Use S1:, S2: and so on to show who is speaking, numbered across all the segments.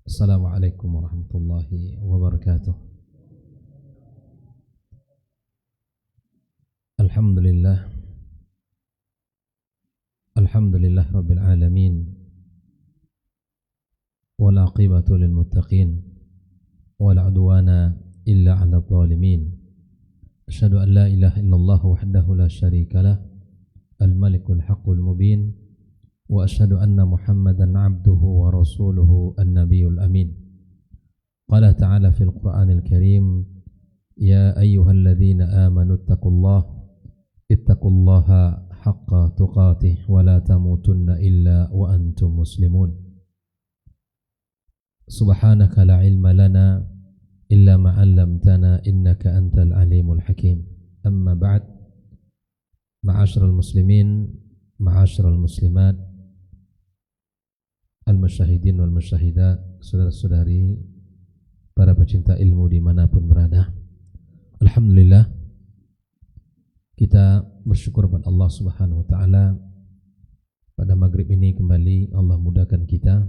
S1: Assalamualaikum warahmatullahi wabarakatuh. Alhamdulillah rabbil alamin, wal aqibatu lil muttaqin, wala udwana illa 'alal zalimin. Asyhadu an la ilaha illallah wahdahu la syarika lah, al malikul haqqul mubin. Wa asyhadu anna Muhammadan 'abduhu wa rasuluhu an-nabiyul amin. Qala ta'ala fil Qur'anil Karim, ya ayyuhalladzina amanu ittaqullaha haqqa tuqatih wa la tamutunna illa wa antum muslimun. Subhanaka la ilma lana illa ma 'allamtana innaka antal alimul hakim. Amma ba'd. Ma'asyiral muslimin, ma'asyiral muslimat, al-musyahidin wal musyahidat, saudara-saudari, para pecinta ilmu dimanapun berada. Alhamdulillah, kita bersyukur kepada Allah Subhanahu wa ta'ala. Pada maghrib ini kembali Allah mudahkan kita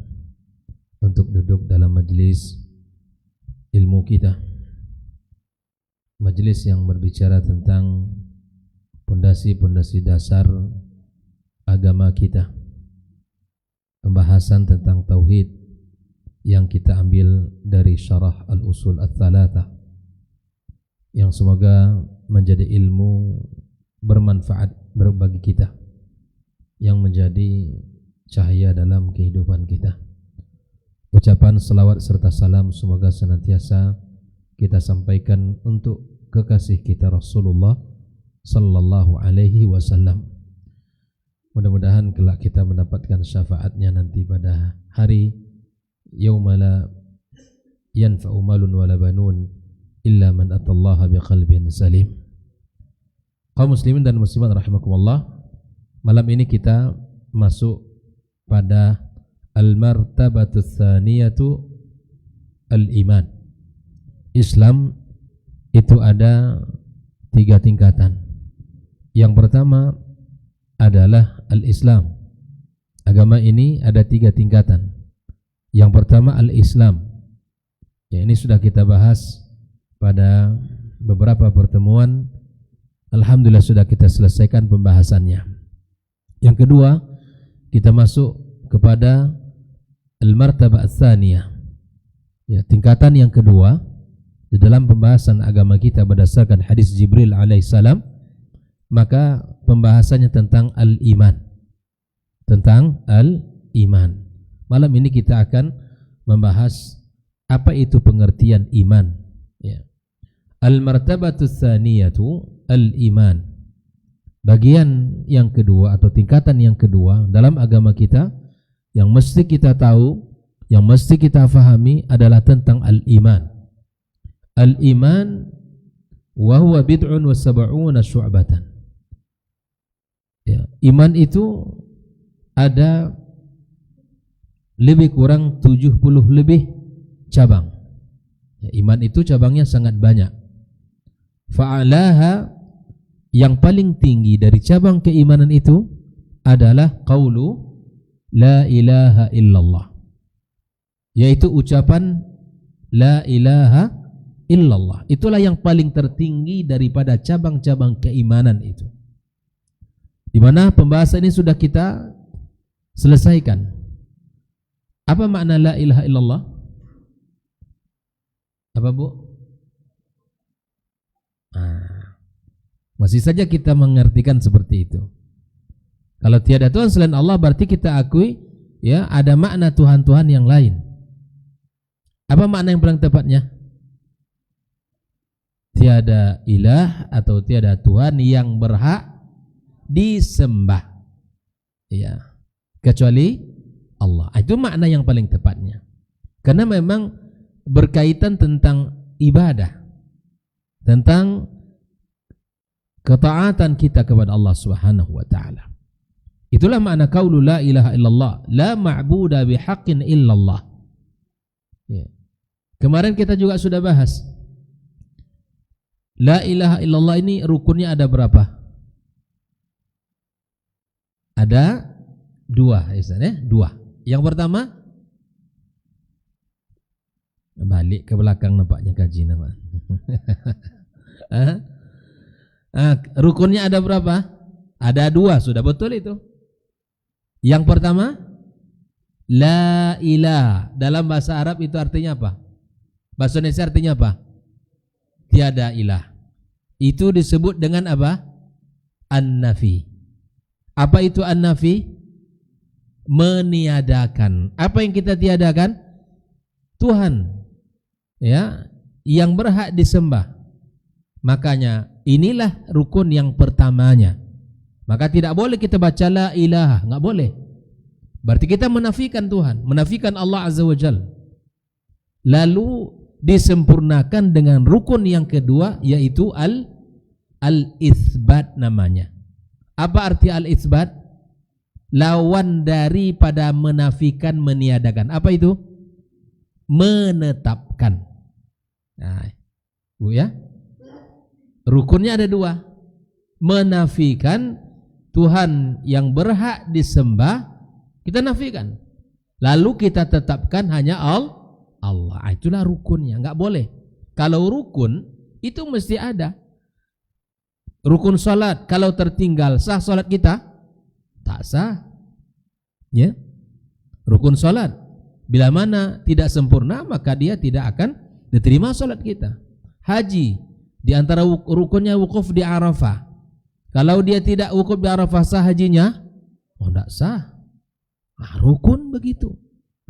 S1: untuk duduk dalam majlis ilmu kita, majlis yang berbicara tentang pondasi-pondasi dasar agama kita, pembahasan tentang tauhid yang kita ambil dari syarah al-usul ats-tsalatsah, yang semoga menjadi ilmu bermanfaat bagi kita, yang menjadi cahaya dalam kehidupan kita. Ucapan salawat serta salam semoga senantiasa kita sampaikan untuk kekasih kita Rasulullah sallallahu alaihi wasallam. Mudah-mudahan kelak kita mendapatkan syafaatnya nanti pada hari yauma la yanfa'u malun wala banun illa man atallaha biqalbin salim. Kaum muslimin dan muslimat rahimakumullah, malam ini kita masuk pada al-martabatu tsaniyatu al-iman. Islam itu ada 3 tingkatan. Yang pertama adalah al-Islam. Agama ini ada 3 tingkatan. Yang pertama al-Islam. Ya, ini sudah kita bahas pada beberapa pertemuan. Alhamdulillah sudah kita selesaikan pembahasannya. Yang kedua, kita masuk kepada al-martabah ats-tsaniyah. Ya, tingkatan yang kedua di dalam pembahasan agama kita berdasarkan hadis Jibril alaihissalam, maka pembahasannya tentang al-iman. Tentang al-iman. Malam ini kita akan membahas apa itu pengertian iman. Ya. Al-martabatu tsaniyatu al-iman. Bagian yang kedua atau tingkatan yang kedua dalam agama kita yang mesti kita tahu, yang mesti kita fahami adalah tentang al-iman. Al-iman wa huwa bid'un wa sab'una syu'batan. Ya, iman itu ada lebih kurang 70 lebih cabang. Ya, iman itu cabangnya sangat banyak. Fa'alaha, yang paling tinggi dari cabang keimanan itu adalah qaulu la ilaha illallah, yaitu ucapan la ilaha illallah. Itulah yang paling tertinggi daripada cabang-cabang keimanan itu, di mana pembahasan ini sudah kita selesaikan. Apa makna la ilaha illallah? Apa, Bu? Masih saja kita mengartikan seperti itu. Kalau tiada Tuhan selain Allah, berarti kita akui ya ada makna Tuhan-Tuhan yang lain. Apa makna yang paling tepatnya? Tiada ilah atau tiada Tuhan yang berhak disembah, ya, kecuali Allah. Itu makna yang paling tepatnya. Karena memang berkaitan tentang ibadah, tentang ketaatan kita kepada Allah Subhanahu wa taala. Itulah makna qaulu la ilaha illallah, la ma'budu bihaqqin illallah. Ya. Kemarin kita juga sudah bahas. La ilaha illallah ini rukunnya ada berapa? Ada Dua, ya? Dua. Yang pertama, balik ke belakang nampaknya kaji nama. Rukunnya ada berapa? Ada dua, sudah betul itu. Yang pertama, la ilaha. Dalam bahasa Arab itu artinya apa? Bahasa Indonesia artinya apa? Tiada ilah. Itu disebut dengan apa? An-nafi. Apa itu an-nafi? Meniadakan. Apa yang kita tiadakan? Tuhan, ya, yang berhak disembah. Makanya inilah rukun yang pertamanya. Maka tidak boleh kita baca la ilaha, enggak boleh. Berarti kita menafikan Tuhan, menafikan Allah Azza wa Jalla. Lalu disempurnakan dengan rukun yang kedua, yaitu al-itsbat namanya. Apa arti al-itsbat? Lawan daripada menafikan, meniadakan. Apa itu? Menetapkan. Nah, Bu ya. Rukunnya ada dua. Menafikan Tuhan yang berhak disembah, kita nafikan. Lalu kita tetapkan hanya Allah. Itulah rukunnya. Enggak boleh. Kalau rukun itu mesti ada. Rukun salat, kalau tertinggal sah salat kita? Tak sah. Ya. Rukun salat bila mana tidak sempurna, maka dia tidak akan diterima salat kita. Haji, di antara rukunnya wukuf di Arafah. Kalau dia tidak wukuf di Arafah, sah hajinya? Oh, tidak sah. Rukun begitu.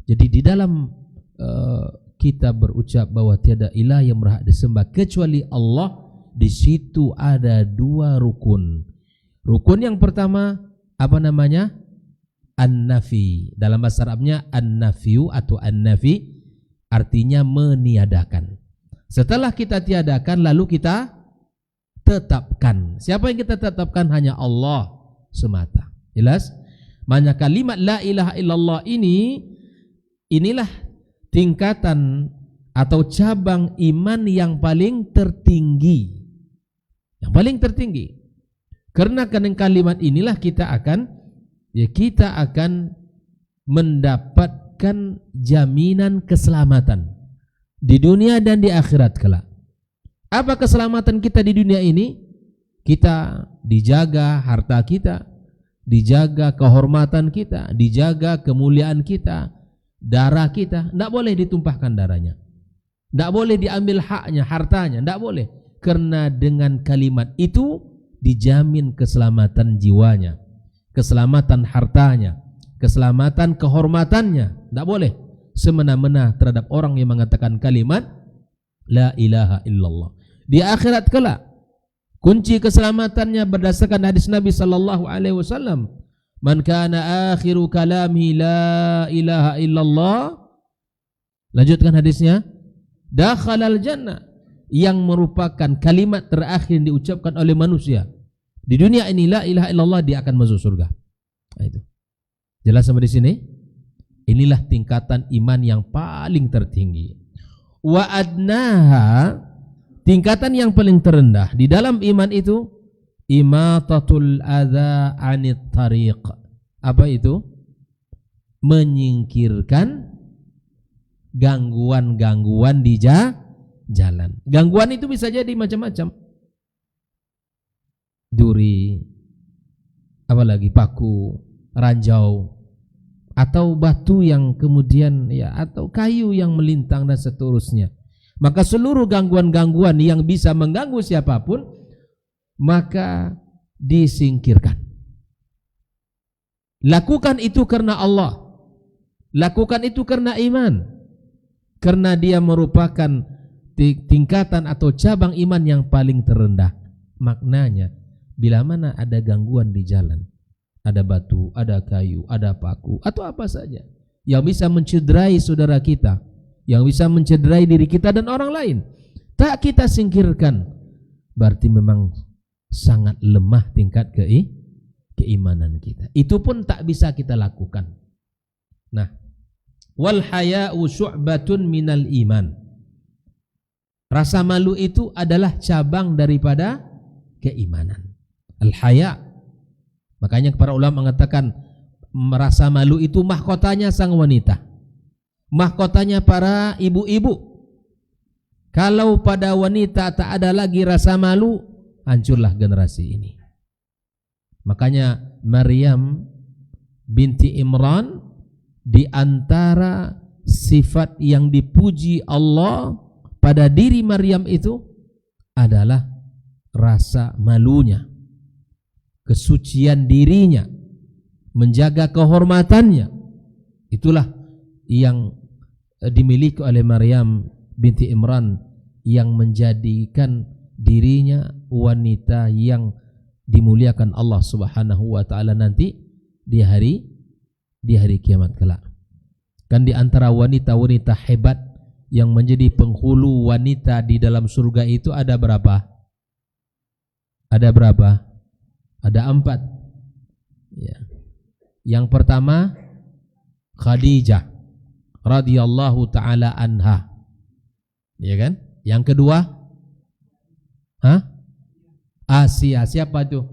S1: Jadi di dalam kita berucap bahwa tiada ilah yang berhak disembah kecuali Allah, di situ ada dua rukun. Rukun yang pertama apa namanya? An-nafi. Dalam bahasa Arabnya an-nafiu atau an-nafi artinya meniadakan. Setelah kita tiadakan, lalu kita tetapkan. Siapa yang kita tetapkan? Hanya Allah semata. Jelas? Makanya kalimat la ilaha illallah inilah tingkatan atau cabang iman yang paling tertinggi. Yang paling tertinggi. Karena kalimat inilah kita akan mendapatkan jaminan keselamatan di dunia dan di akhirat kelak. Apa keselamatan kita di dunia ini? Kita dijaga harta kita, dijaga kehormatan kita, dijaga kemuliaan kita, darah kita. Tidak boleh ditumpahkan darahnya, tidak boleh diambil haknya, hartanya, tidak boleh. Karena dengan kalimat itu dijamin keselamatan jiwanya, keselamatan hartanya, keselamatan kehormatannya. Tidak boleh semena-mena terhadap orang yang mengatakan kalimat la ilaha illallah. Di akhirat kelak kunci keselamatannya berdasarkan hadis Nabi sallallahu alaihi wasallam, man kana akhiru kalami la ilaha illallah, lanjutkan hadisnya, dakhalal jannah, yang merupakan kalimat terakhir yang diucapkan oleh manusia di dunia ini, la ilaha illallah, dia akan masuk surga. Nah, itu jelas sampai di sini. Inilah tingkatan iman yang paling tertinggi. Wa adnaha, tingkatan yang paling terendah di dalam iman itu, imatatul adza anit tariq. Apa itu? Menyingkirkan gangguan-gangguan di jalan. Gangguan itu bisa jadi macam-macam. Duri, apalagi paku, ranjau, atau batu yang kemudian atau kayu yang melintang dan seterusnya. Maka seluruh gangguan-gangguan yang bisa mengganggu siapapun maka disingkirkan. Lakukan itu karena Allah. Lakukan itu karena iman. Karena dia merupakan tingkatan atau cabang iman yang paling terendah. Maknanya, bila mana ada gangguan di jalan, ada batu, ada kayu, ada paku, atau apa saja yang bisa mencederai saudara kita, yang bisa mencederai diri kita dan orang lain, tak kita singkirkan, berarti memang sangat lemah tingkat keimanan kita. Itu pun tak bisa kita lakukan. Nah, wal haya'u syu'batun minal iman. Rasa malu itu adalah cabang daripada keimanan. Al-haya'. Makanya para ulama mengatakan merasa malu itu mahkotanya sang wanita, mahkotanya para ibu-ibu. Kalau pada wanita tak ada lagi rasa malu, hancurlah generasi ini. Makanya Maryam binti Imran, di antara sifat yang dipuji Allah pada diri Maryam itu adalah rasa malunya, kesucian dirinya, menjaga kehormatannya. Itulah yang dimiliki oleh Maryam binti Imran, yang menjadikan dirinya wanita yang dimuliakan Allah Subhanahu wa taala nanti di hari kiamat kelak. Kan di antara wanita-wanita hebat yang menjadi penghulu wanita di dalam surga itu ada berapa? Ada berapa? Ada 4. Ya. Yang pertama Khadijah radhiyallahu taala anha. Ya kan? Yang kedua Asia. Siapa itu?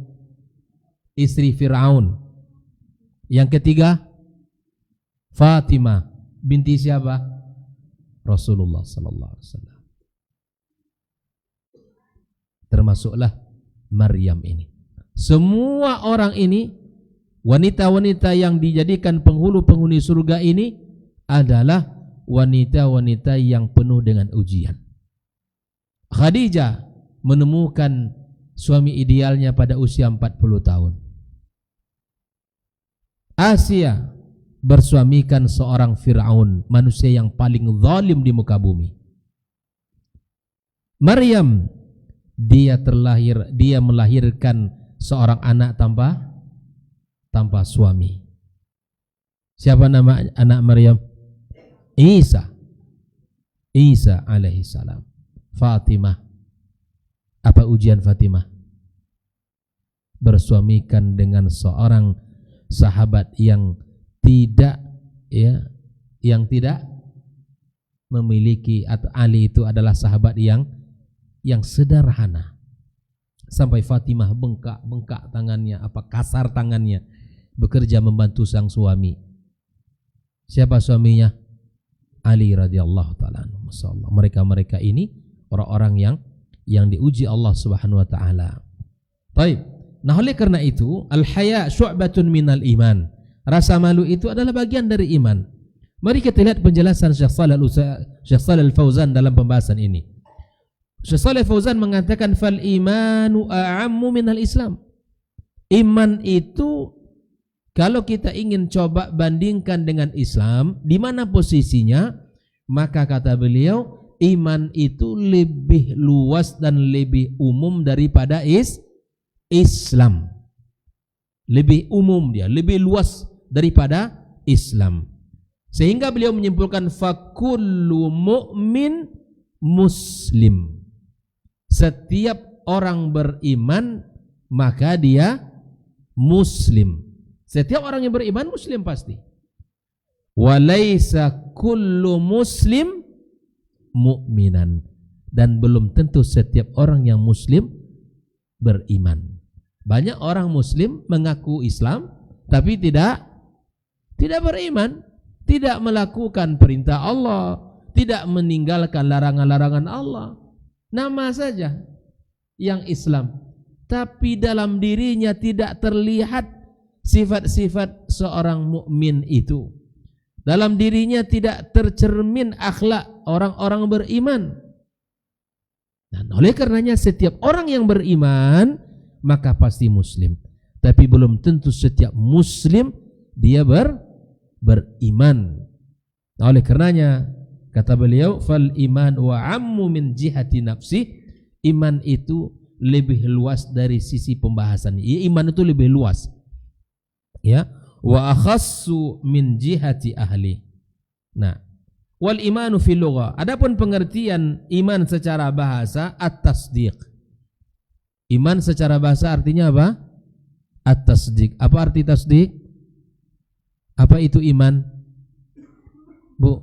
S1: Istri Fir'aun. Yang ketiga Fatimah binti siapa? Rasulullah sallallahu alaihi wasallam. Termasuklah Maryam ini. Semua orang ini, wanita-wanita yang dijadikan penghulu-penghuni surga ini adalah wanita-wanita yang penuh dengan ujian. Khadijah menemukan suami idealnya pada usia 40 tahun. Asia bersuamikan seorang Fir'aun, manusia yang paling zalim di muka bumi. Maryam, dia melahirkan seorang anak tanpa suami. Siapa nama anak Maryam? Isa alaihi salam. Fatimah. Apa ujian Fatimah? Bersuamikan dengan seorang sahabat yang tidak memiliki, atau Ali itu adalah sahabat yang sederhana. Sampai Fatimah bengkak tangannya, kasar tangannya, bekerja membantu sang suami. Siapa suaminya? Ali radhiyallahu taala anhu. Masyaallah. Mereka ini orang-orang yang diuji Allah Subhanahu wa taala. Baik. Nah, oleh karena itu, al-haya syu'batun minal iman. Rasa malu itu adalah bagian dari iman. Mari kita lihat penjelasan Syekh Shalih Al-Fauzan dalam pembahasan ini. Syekh Shalih Al-Fauzan mengatakan fal imanu a'ammu minal Islam. Iman itu kalau kita ingin coba bandingkan dengan Islam, di mana posisinya? Maka kata beliau, iman itu lebih luas dan lebih umum daripada Islam. Lebih umum dia, lebih luas daripada Islam. Sehingga beliau menyimpulkan fakullu mu'min muslim. Setiap orang beriman maka dia muslim. Setiap orang yang beriman muslim pasti. Walaysa kullu muslim mu'minan. Dan belum tentu setiap orang yang muslim beriman. Banyak orang muslim mengaku Islam tapi tidak beriman, tidak melakukan perintah Allah, tidak meninggalkan larangan-larangan Allah. Nama saja yang Islam, tapi dalam dirinya tidak terlihat sifat-sifat seorang mukmin itu. Dalam dirinya tidak tercermin akhlak orang-orang beriman. Dan oleh karenanya setiap orang yang beriman maka pasti muslim. Tapi belum tentu setiap muslim dia beriman. Nah, oleh karenanya kata beliau fal iman wa ammu min jihati nafsi. Iman itu lebih luas dari sisi pembahasan. Iman itu lebih luas. Ya, wa akhassu min jihati ahli. Nah, wal imanu fil lugha. Adapun pengertian iman secara bahasa at-tasdiq. Iman secara bahasa artinya apa? At-tasdiq. Apa arti tasdiq? Apa itu iman? Bu,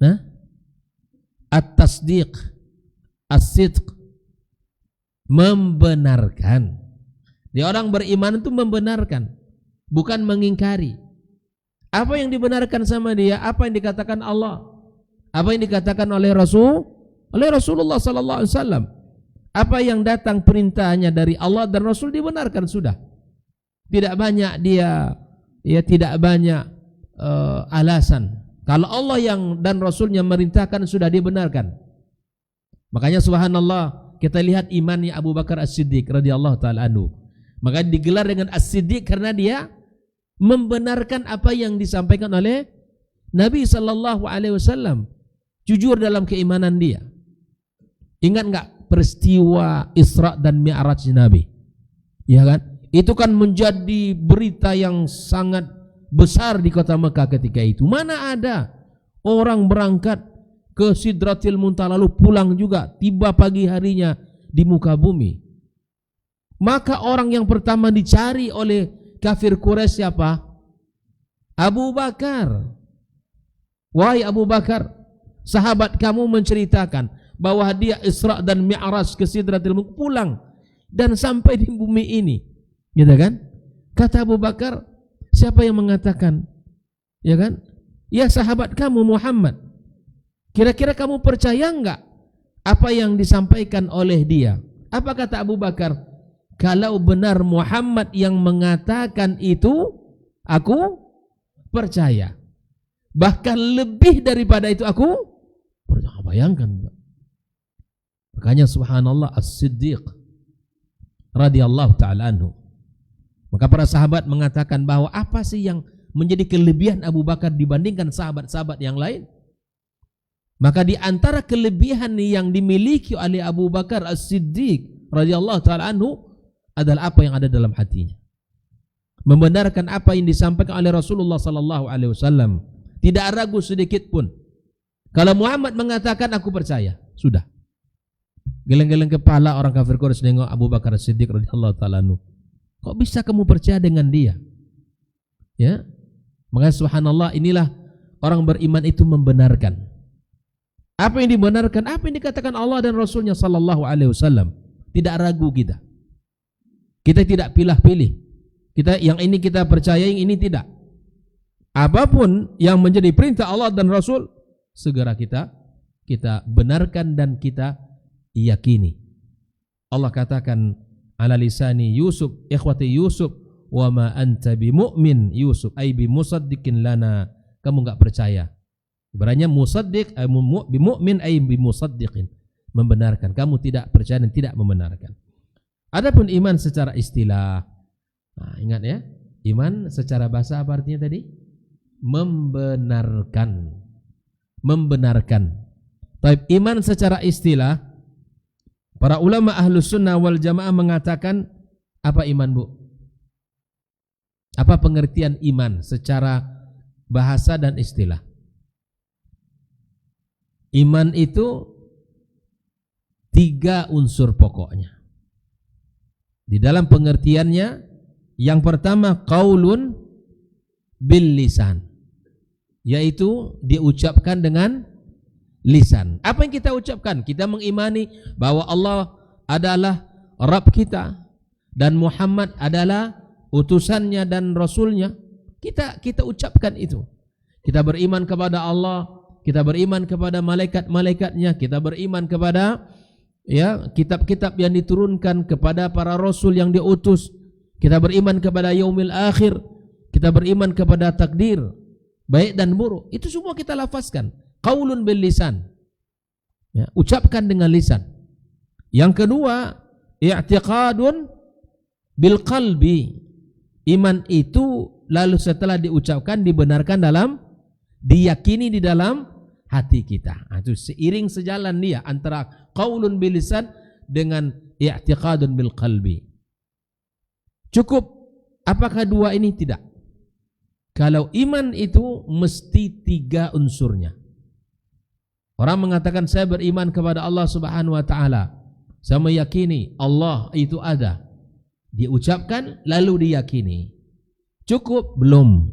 S1: nah? At-tasdiq, as-sidq, membenarkan. Dia orang beriman itu membenarkan, bukan mengingkari. Apa yang dibenarkan sama dia? Apa yang dikatakan Allah? Apa yang dikatakan oleh Rasulullah sallallahu alaihi wasallam? Apa yang datang perintahnya dari Allah dan Rasul dibenarkan sudah. Tidak banyak tidak banyak alasan. Kalau Allah yang dan Rasulnya merintahkan sudah dibenarkan. Makanya subhanallah, kita lihat imannya Abu Bakar As-Siddiq radhiyallahu taala anhu. Maka digelar dengan As-Siddiq karena dia membenarkan apa yang disampaikan oleh Nabi sallallahu alaihi wasallam. Jujur dalam keimanan dia. Ingat enggak peristiwa Isra dan Mi'raj Nabi? Ya kan? Itu kan menjadi berita yang sangat besar di kota Mekah ketika itu. Mana ada orang berangkat ke Sidratil Muntaha lalu pulang juga, tiba pagi harinya di muka bumi. Maka orang yang pertama dicari oleh kafir Quraisy siapa? Abu Bakar. Wahai Abu Bakar, sahabat kamu menceritakan bahwa dia Isra dan Mi'raj ke Sidratil Muntaha, pulang dan sampai di bumi ini. Gitu kan? Kata Abu Bakar, siapa yang mengatakan? Ya kan? Ya sahabat kamu Muhammad. Kira-kira kamu percaya enggak apa yang disampaikan oleh dia? Apa kata Abu Bakar? Kalau benar Muhammad yang mengatakan itu, aku percaya. Bahkan lebih daripada itu aku percaya. Bayangkan. Makanya subhanallah As-Siddiq radhiyallahu taala anhu. Maka para sahabat mengatakan bahwa apa sih yang menjadi kelebihan Abu Bakar dibandingkan sahabat-sahabat yang lain? Maka di antara kelebihan yang dimiliki oleh Abu Bakar As-Siddiq radhiyallahu taala anhu adalah apa yang ada dalam hatinya. Membenarkan apa yang disampaikan oleh Rasulullah sallallahu alaihi wasallam, tidak ragu sedikit pun. Kalau Muhammad mengatakan aku percaya, sudah. Geleng-geleng kepala orang kafir Quraisy nengok Abu Bakar As-Siddiq radhiyallahu taala anhu. Kok bisa kamu percaya dengan dia? Ya. Maka subhanallah, inilah orang beriman itu membenarkan. Apa yang dibenarkan, apa yang dikatakan Allah dan Rasulnya sallallahu alaihi wasallam. Tidak ragu kita. Kita tidak pilih-pilih. Kita yang ini kita percaya, yang ini tidak. Apapun yang menjadi perintah Allah dan Rasul, segera kita benarkan dan kita yakini. Allah katakan ala lisani Yusuf, ikhwati Yusuf, wa ma anta bimu'min Yusuf, ay bimusaddiqin lana. Kamu enggak percaya. Ibaratnya musaddiq, bimu'min ay bimusaddiqin, membenarkan. Kamu tidak percaya dan tidak membenarkan. Adapun iman secara istilah, nah, ingat ya, iman secara bahasa apa artinya tadi? Membenarkan. Membenarkan. Tapi iman secara istilah, para ulama Ahlus Sunnah wal Jamaah mengatakan, apa iman, Bu? Apa pengertian iman secara bahasa dan istilah? Iman itu 3 unsur pokoknya. Di dalam pengertiannya, yang pertama qaulun bil lisan, yaitu diucapkan dengan lisan. Apa yang kita ucapkan? Kita mengimani bahwa Allah adalah Rabb kita dan Muhammad adalah utusannya dan Rasulnya. Kita ucapkan itu. Kita beriman kepada Allah, kita beriman kepada malaikat-malaikatnya, kita beriman kepada kitab-kitab yang diturunkan, kepada para rasul yang diutus, kita beriman kepada yaumil akhir, kita beriman kepada takdir baik dan buruk. Itu semua kita lafazkan. Qaulun bil lisan, ya, ucapkan dengan lisan. Yang kedua, i'tiqadun bil qalbi. Iman itu lalu setelah diucapkan dibenarkan diyakini di dalam hati kita. Nah, itu seiring sejalan dia antara qaulun bil lisan dengan i'tiqadun bil qalbi. Cukup apakah dua ini? Tidak. Kalau iman itu mesti 3 unsurnya. Orang mengatakan saya beriman kepada Allah Subhanahu wa taala. Saya meyakini Allah itu ada. Diucapkan lalu diyakini. Cukup? Belum.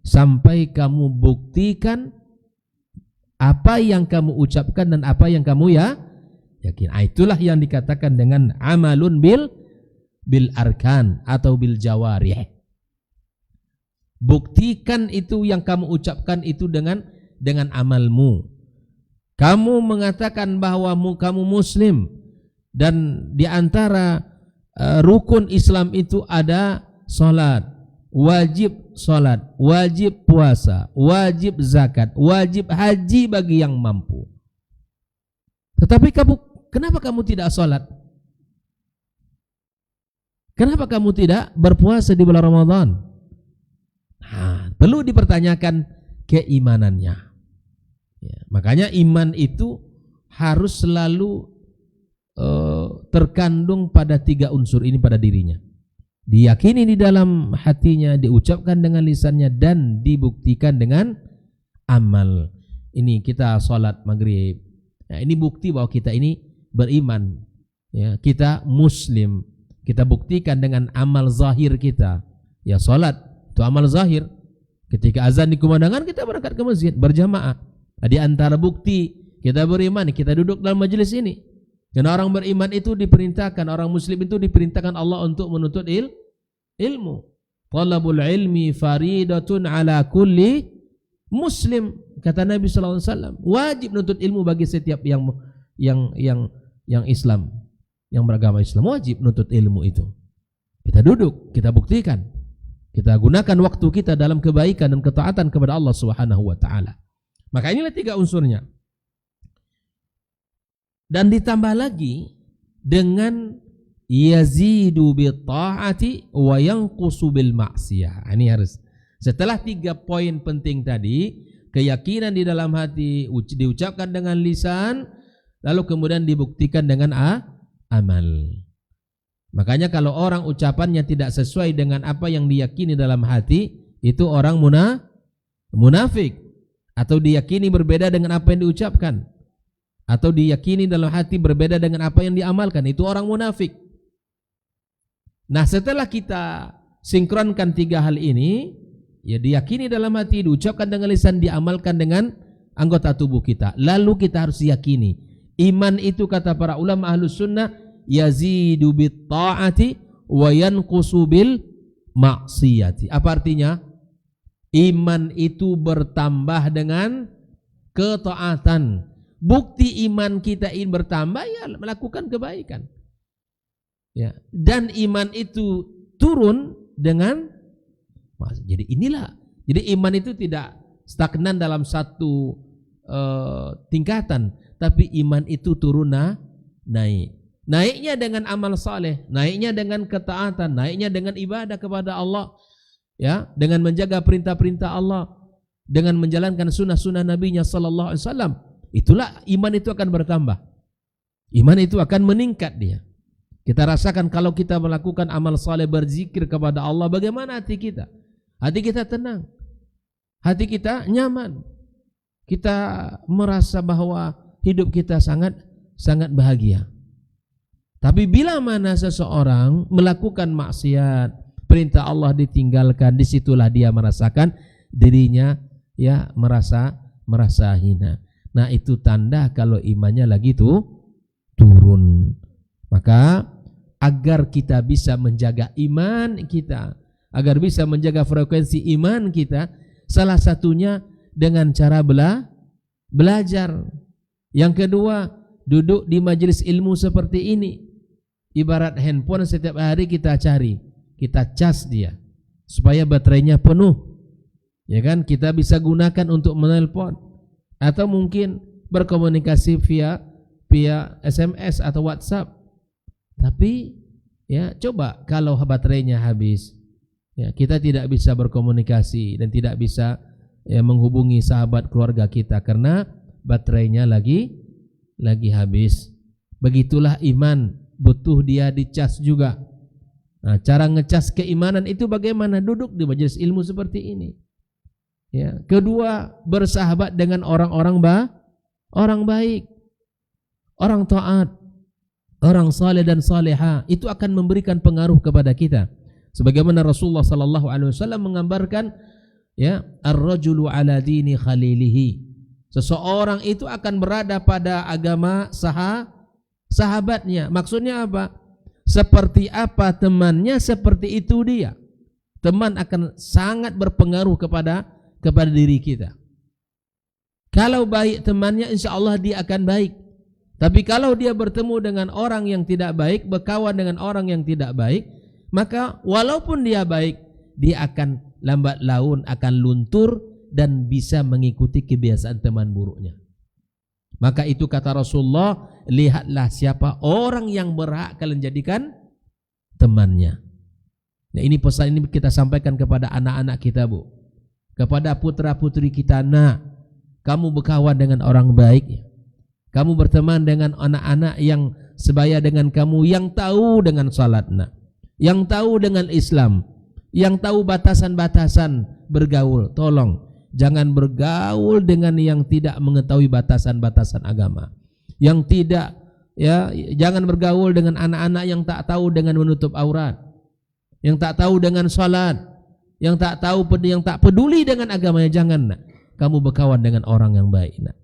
S1: Sampai kamu buktikan apa yang kamu ucapkan dan apa yang kamu yakin. Itulah yang dikatakan dengan amalun bil arkan atau bil jawarih. Buktikan itu yang kamu ucapkan itu dengan amalmu. Kamu mengatakan bahwa kamu muslim dan di antara rukun Islam itu ada salat, wajib salat, wajib puasa, wajib zakat, wajib haji bagi yang mampu. Tetapi kenapa kamu tidak salat? Kenapa kamu tidak berpuasa di bulan Ramadan? Perlu dipertanyakan keimanannya. Ya, makanya iman itu harus selalu terkandung pada 3 unsur ini pada dirinya. Diyakini di dalam hatinya, diucapkan dengan lisannya, dan dibuktikan dengan amal. Ini kita salat maghrib. Nah, ini bukti bahwa kita ini beriman. Ya, kita muslim. Kita buktikan dengan amal zahir kita. Ya, salat itu amal zahir. Ketika azan dikumandangkan, kita berangkat ke masjid berjamaah. Di antara bukti kita beriman, kita duduk dalam majelis ini. Karena orang beriman itu diperintahkan, orang muslim itu diperintahkan Allah untuk menuntut ilmu. Talabul ilmi faridatun ala kulli muslim, kata Nabi sallallahu alaihi wasallam. Wajib menuntut ilmu bagi setiap yang Islam, yang beragama Islam, wajib menuntut ilmu itu. Kita duduk, kita buktikan. Kita gunakan waktu kita dalam kebaikan dan ketaatan kepada Allah Subhanahu wa taala. Maka inilah 3 unsurnya. Dan ditambah lagi dengan yazidu bi ta'ati wa yanqusu bil ma'siyah. Ini harus setelah 3 poin penting tadi, keyakinan di dalam hati diucapkan dengan lisan, lalu kemudian dibuktikan dengan amal. Makanya kalau orang ucapannya tidak sesuai dengan apa yang diyakini dalam hati, itu orang munafik, atau diyakini berbeda dengan apa yang diucapkan, atau diyakini dalam hati berbeda dengan apa yang diamalkan, itu orang munafik. Nah, setelah kita sinkronkan 3 hal ini, ya diyakini dalam hati, diucapkan dengan lisan, diamalkan dengan anggota tubuh kita, lalu kita harus yakini iman itu, kata para ulama ahlus sunnah, yazidu bit ta'ati wa yanqusu bil ma'siyati. Apa artinya? Iman itu bertambah dengan ketaatan. Bukti iman kita ini bertambah, ya melakukan kebaikan. Ya, dan iman itu turun dengan jadi inilah. Jadi iman itu tidak stagnan dalam satu tingkatan, tapi iman itu turun naik. Naiknya dengan amal saleh, naiknya dengan ketaatan, naiknya dengan ibadah kepada Allah, ya, dengan menjaga perintah-perintah Allah, dengan menjalankan sunnah-sunnah Nabi-Nya sallallahu alaihi wasallam. Itulah iman itu akan bertambah. Iman itu akan meningkat dia. Kita rasakan kalau kita melakukan amal saleh, berzikir kepada Allah, bagaimana hati kita? Hati kita tenang. Hati kita nyaman. Kita merasa bahwa hidup kita sangat bahagia. Tapi bila mana seseorang melakukan maksiat, perintah Allah ditinggalkan, disitulah dia merasakan dirinya ya merasa hina. Nah, itu tanda kalau imannya lagi turun. Maka agar kita bisa menjaga iman kita, agar bisa menjaga frekuensi iman kita, salah satunya dengan cara belajar. Yang kedua, duduk di majelis ilmu seperti ini. Ibarat handphone, setiap hari kita cari, kita cas dia supaya baterainya penuh, ya kan? Kita bisa gunakan untuk menelpon atau mungkin berkomunikasi via SMS atau WhatsApp. Tapi ya coba kalau baterainya habis, ya kita tidak bisa berkomunikasi dan tidak bisa ya menghubungi sahabat keluarga kita karena baterainya lagi habis. Begitulah iman, butuh dia dicas juga. Nah, cara ngecas keimanan itu bagaimana? Duduk di majelis ilmu seperti ini. Ya, kedua, bersahabat dengan orang baik, orang taat, orang saleh dan saleha. Itu akan memberikan pengaruh kepada kita. Sebagaimana Rasulullah sallallahu alaihi wasallam menggambarkan, ya, ar-rajulu ala dini khalilihi. Seseorang itu akan berada pada agama sahabatnya. Maksudnya apa? Seperti apa temannya, seperti itu dia. Teman akan sangat berpengaruh kepada diri kita. Kalau baik temannya, insya Allah dia akan baik. Tapi kalau dia bertemu dengan orang yang tidak baik, berkawan dengan orang yang tidak baik, maka walaupun dia baik, dia akan lambat laun akan luntur dan bisa mengikuti kebiasaan teman buruknya. Maka itu kata Rasulullah, lihatlah siapa orang yang berhak kalian jadikan temannya. Nah, ini pesan ini kita sampaikan kepada anak-anak kita, Bu. Kepada putra-putri kita, nak, kamu berkawan dengan orang baik. Kamu berteman dengan anak-anak yang sebaya dengan kamu, yang tahu dengan salat, nak, yang tahu dengan Islam, yang tahu batasan-batasan bergaul. Tolong jangan bergaul dengan yang tidak mengetahui batasan-batasan agama. Yang tidak, ya, jangan bergaul dengan anak-anak yang tak tahu dengan menutup aurat, yang tak tahu dengan salat, yang tak tahu, yang tak peduli dengan agamanya. Jangan, nak, kamu berkawan dengan orang yang baik, nak.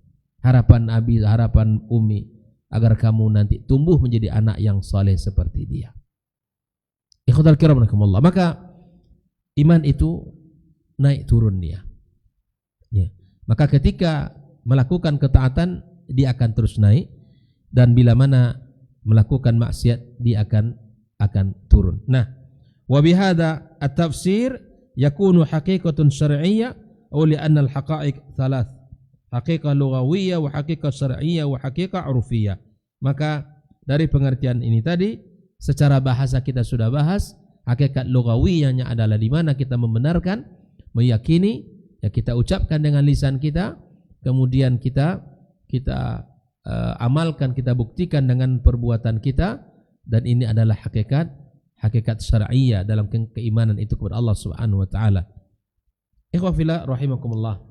S1: Harapan Abi, harapan Umi, agar kamu nanti tumbuh menjadi anak yang saleh seperti dia. Ikhwatal kiram rahimakumullah. Maka iman itu naik turun dia. Ya. Maka ketika melakukan ketaatan, dia akan terus naik, dan bila mana melakukan maksiat, dia akan turun. Nah, wa bihadza at-tafsir yakunu haqiqatun syar'iyyah aw li anna al-haqa'iq thalath, haqiqah lughawiyyah wa haqiqah syar'iyyah wa haqiqah 'urfiyyah. Maka dari pengertian ini tadi, secara bahasa kita sudah bahas, hakikat lughawiyahnya adalah di mana kita membenarkan, meyakini, ya kita ucapkan dengan lisan kita, kemudian kita amalkan, kita buktikan dengan perbuatan kita, dan ini adalah hakikat syar'iyyah dalam keimanan itu kepada Allah Subhanahu wa taala. Ikhwah fillah rahimakumullah.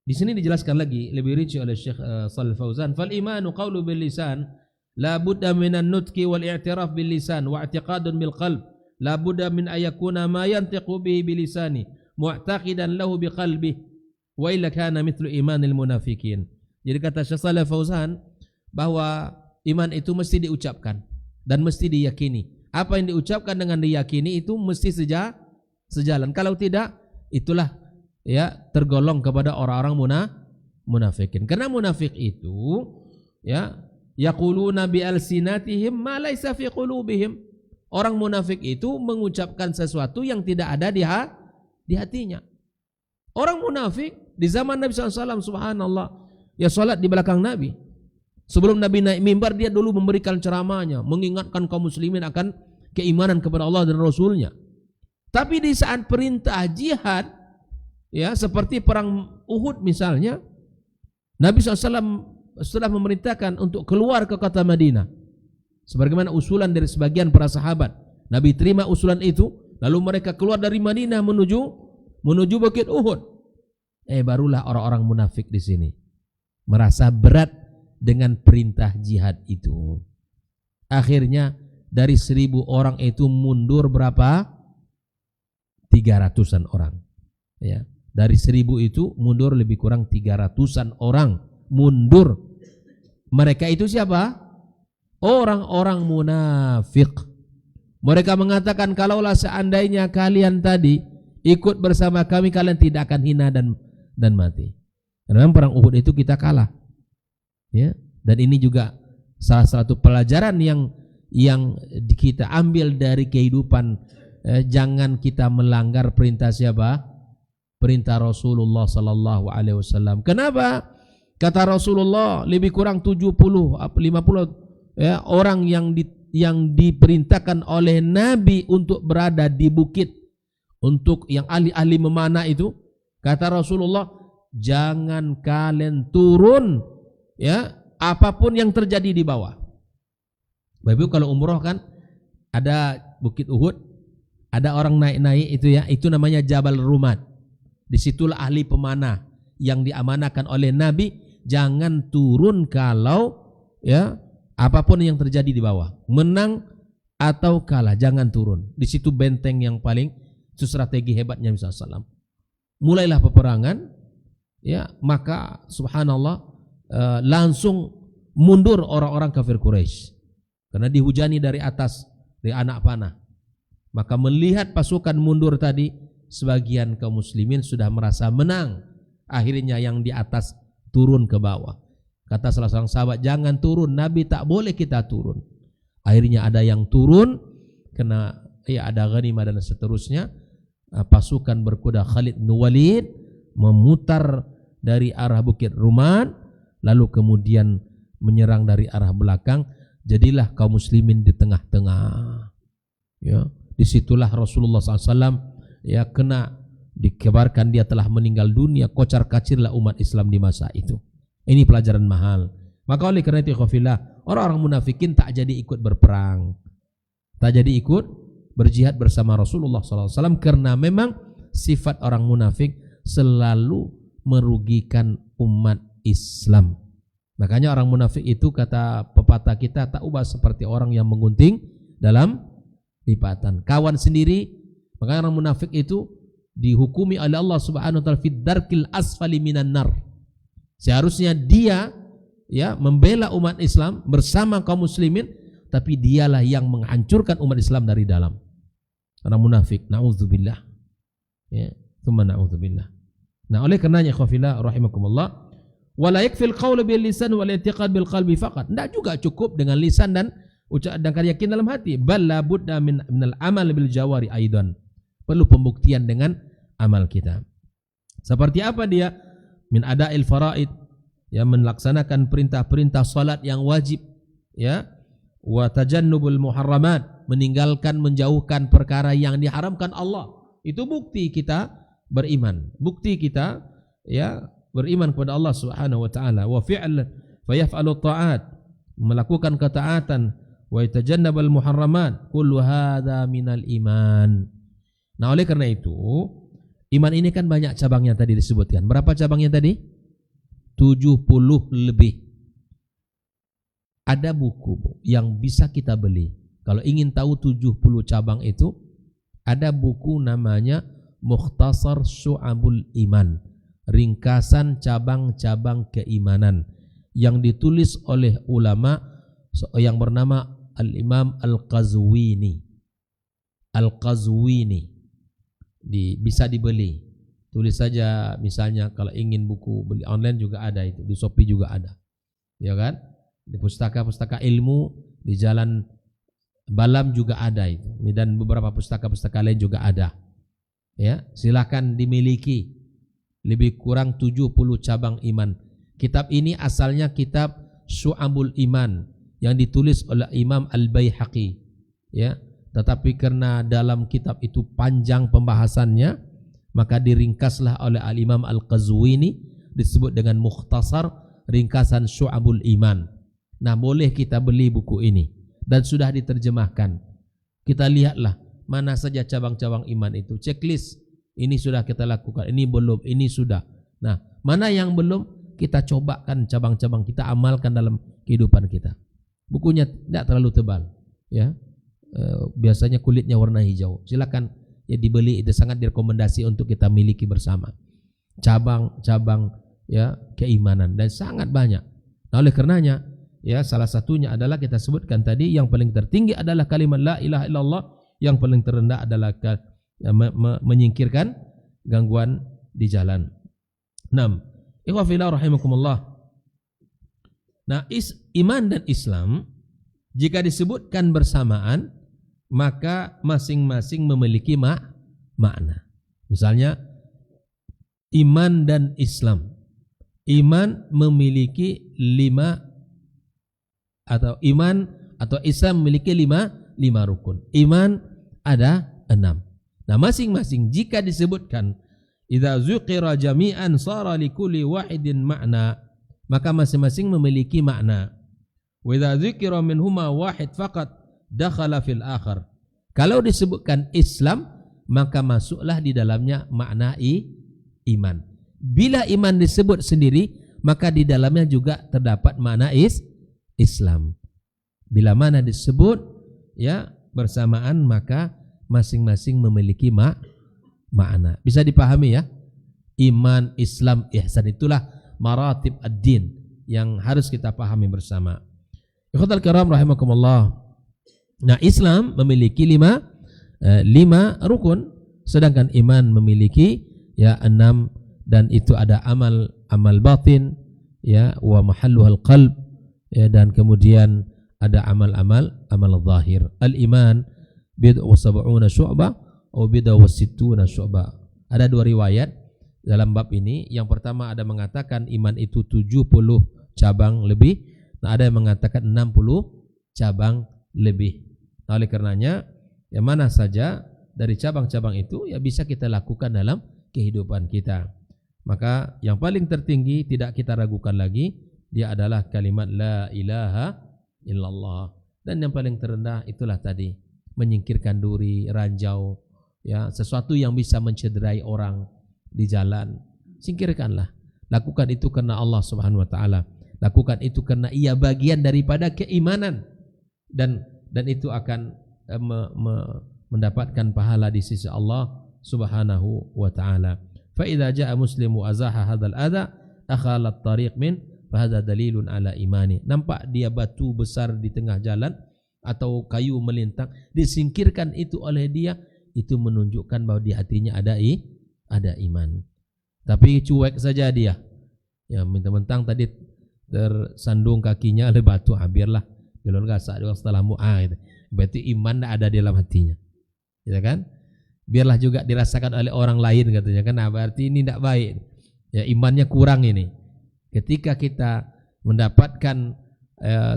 S1: Di sini dijelaskan lagi lebih rinci oleh Syekh Shalih Fauzan, fal imanu qawlu bil lisan la budda minan nutqi wal i'tiraf bil lisan wa i'tiqadun bil qalb, la budda min ayakuna ma yantiqu bihi bil lisani mu'taqidan lahu bi qalbi wa illa kana mithlu imanil munafiqin. Jadi kata Syekh Shalih Fauzan bahwa iman itu mesti diucapkan dan mesti diyakini. Apa yang diucapkan dengan diyakini itu mesti sejalan. Kalau tidak, itulah, ya, tergolong kepada orang-orang munafikin. Karena munafik itu, ya, yaquluna bi alsinatihim ma laysa fi qulubihim. Orang munafik itu mengucapkan sesuatu yang tidak ada di hatinya. Orang munafik di zaman Nabi SAW, subhanallah, ya, salat di belakang Nabi. Sebelum Nabi naik mimbar, dia dulu memberikan ceramahnya, mengingatkan kaum muslimin akan keimanan kepada Allah dan Rasulnya. Tapi di saat perintah jihad, ya, seperti perang Uhud misalnya, Nabi SAW setelah memerintahkan untuk keluar ke kota Madinah, sebagaimana usulan dari sebagian para sahabat, Nabi terima usulan itu, lalu mereka keluar dari Madinah menuju Bukit Uhud. Barulah orang-orang munafik di sini merasa berat dengan perintah jihad itu. Akhirnya dari 1000 orang itu mundur berapa? 300-an orang. Ya, dari 1000 itu mundur lebih kurang 300-an orang mundur. Mereka itu siapa? Orang-orang munafik. Mereka mengatakan, kalaulah seandainya kalian tadi ikut bersama kami, kalian tidak akan hina dan mati. Karena perang Uhud itu kita kalah. Ya, dan ini juga salah satu pelajaran yang kita ambil dari kehidupan. Jangan kita melanggar perintah siapa? Perintah Rasulullah sallallahu alaihi wasallam. Kenapa? Kata Rasulullah, lebih kurang 50 ya, orang yang diperintahkan oleh Nabi untuk berada di bukit, untuk yang ahli-ahli memanah itu, kata Rasulullah, jangan kalian turun, ya, apapun yang terjadi di bawah. Bapak kalau umroh kan ada Bukit Uhud, ada orang naik-naik itu, ya, itu namanya Jabal Rumat. Disitulah ahli pemanah yang diamanahkan oleh Nabi, jangan turun kalau, ya, apapun yang terjadi di bawah, menang atau kalah, jangan turun. Di situ benteng yang paling, itu strategi hebatnya Nabi SAW. Mulailah peperangan, ya, maka subhanallah langsung mundur orang-orang kafir Quraisy. karena dihujani dari atas, dari anak panah. Maka melihat pasukan mundur tadi, sebagian kaum muslimin sudah merasa menang. Akhirnya yang di atas turun ke bawah. Kata salah seorang sahabat, jangan turun, Nabi tak boleh kita turun. Akhirnya ada yang turun, kena ya ada ghanimah dan seterusnya. Pasukan berkuda Khalid bin Walid memutar dari arah Bukit Ruman, lalu kemudian menyerang dari arah belakang. Jadilah kaum muslimin di tengah-tengah. Ya, disitulah Rasulullah SAW ya kena dikabarkan dia telah meninggal dunia. Kocar-kacirlah umat Islam di masa itu. Ini pelajaran mahal. Maka oleh karena itu khafillah, orang-orang munafikin tak jadi ikut berperang, tak jadi ikut berjihad bersama Rasulullah SAW, karena memang sifat orang munafik selalu merugikan umat Islam. Makanya orang munafik itu, kata pepatah kita, tak ubah seperti orang yang menggunting dalam lipatan. Kawan sendiri, makanya orang munafik itu dihukumi oleh Allah Subhanahu wa taala fid darkil asfali minan nar. Seharusnya dia ya membela umat Islam bersama kaum muslimin, tapi dialah yang menghancurkan umat Islam dari dalam. Orang munafik, na'udzubillah. Ya, tsumma na'udzubillah. Nah, oleh karenanya khafillah rahimakumullah, wala yakfil qaul bil lisan wal i'tiqad bil qalbi faqat. Tidak juga cukup dengan lisan dan ucapan dan yakin dalam hati. Bal la budda minal amal bil jawari aidan. Perlu pembuktian dengan amal kita. Seperti apa dia? Min ada'il faraid, ya, melaksanakan perintah-perintah salat yang wajib, ya, wa tajannubul muharramat, meninggalkan menjauhkan perkara yang diharamkan Allah. Itu bukti kita beriman, bukti kita ya beriman kepada Allah Subhanahu wa taala. Wa fi'l fa yaf'alu ta'at, melakukan ketaatan, wa yatajannabul muharramat, kullu hadza minal iman. Nah, oleh karena itu iman ini kan banyak cabangnya tadi disebutkan. Berapa cabangnya tadi? 70 lebih. Ada buku yang bisa kita beli. Kalau ingin tahu 70 cabang itu, ada buku namanya Mukhtasar Syu'abul Iman, ringkasan cabang-cabang keimanan, yang ditulis oleh ulama yang bernama Al-Imam Al-Qazwini. Al-Qazwini. Bisa dibeli. Tulis saja, misalnya kalau ingin buku beli online juga ada itu, di Shopee juga ada, ya kan? Di pustaka-pustaka ilmu di Jalan Balam juga ada itu, dan beberapa pustaka-pustaka lain juga ada. Ya, silakan dimiliki. Lebih kurang 70 cabang iman. Kitab ini asalnya kitab Syu'abul Iman yang ditulis oleh Imam Al-Baihaqi, ya. Tetapi karena dalam kitab itu panjang pembahasannya, maka diringkaslah oleh Al-Imam Al-Qazwini, disebut dengan Mukhtasar, ringkasan Syu'abul Iman. Nah, boleh kita beli buku ini dan sudah diterjemahkan. Kita lihatlah mana saja cabang-cabang iman itu, checklist. Ini sudah kita lakukan, ini belum, ini sudah. Nah, mana yang belum, kita cobakan cabang-cabang, kita amalkan dalam kehidupan kita. Bukunya tidak terlalu tebal, ya. Biasanya kulitnya warna hijau. Silakan ya dibeli, itu sangat direkomendasi untuk kita miliki bersama. Cabang-cabang ya keimanan dan sangat banyak. Nah, oleh karenanya ya salah satunya adalah kita sebutkan tadi, yang paling tertinggi adalah kalimat la ilaha illallah, yang paling terendah adalah menyingkirkan gangguan di jalan. 6. Ikhwafillah rahimakumullah. Nah, iman dan Islam jika disebutkan bersamaan, maka masing-masing memiliki makna. Misalnya iman dan Islam. Iman memiliki 5, atau iman atau Islam memiliki 5 rukun. Iman ada 6. Nah, masing-masing jika disebutkan idza zuqira jami'an sara likulli wahidin makna, maka masing-masing memiliki makna. Wa idza dzukira minhuma wahid faqat dakhala fil akhar. Kalau disebutkan Islam, maka masuklah di dalamnya makna iman. Bila iman disebut sendiri, maka di dalamnya juga terdapat makna Islam. Bila mana disebut ya bersamaan, maka masing-masing memiliki makna. Bisa dipahami ya? Iman, Islam, ihsan, itulah maratib ad-din yang harus kita pahami bersama. Ikhwatal kiram rahimakumullah. Nah, Islam memiliki lima rukun, sedangkan iman memiliki 6, dan itu ada amal batin, wa mahalluhal qalb, dan kemudian ada amal zahir. Al-iman bid'u sab'una syu'bah atau bid'u sittuna syu'bah. Ada 2 riwayat dalam bab ini. Yang pertama ada mengatakan iman itu 70 cabang lebih. Nah, ada yang mengatakan 60 cabang lebih. Nah, oleh karenanya yang mana saja dari cabang-cabang itu bisa kita lakukan dalam kehidupan kita. Maka yang paling tertinggi tidak kita ragukan lagi, dia adalah kalimat la ilaha illallah. Dan yang paling terendah itulah tadi, menyingkirkan duri, ranjau, sesuatu yang bisa mencederai orang di jalan. Singkirkanlah. Lakukan itu karena Allah Subhanahu wa taala. Lakukan itu karena ia bagian daripada keimanan, dan itu akan mendapatkan pahala di sisi Allah Subhanahu wa taala. Fa idza jaa muslimu azaha hadzal adza akhala at-tariq min fa hadza dalilun ala imani. Nampak dia batu besar di tengah jalan atau kayu melintang, disingkirkan itu oleh dia, itu menunjukkan bahwa di hatinya ada iman. Tapi cuek saja dia, mentang-mentang tadi tersandung kakinya oleh batu, biarlah kalau enggak setelahmu, gitu. Berarti iman tidak ada di dalam hatinya, kan? Biarlah juga dirasakan oleh orang lain, katanya, kan? Berarti ini tidak baik, imannya kurang ini. Ketika kita mendapatkan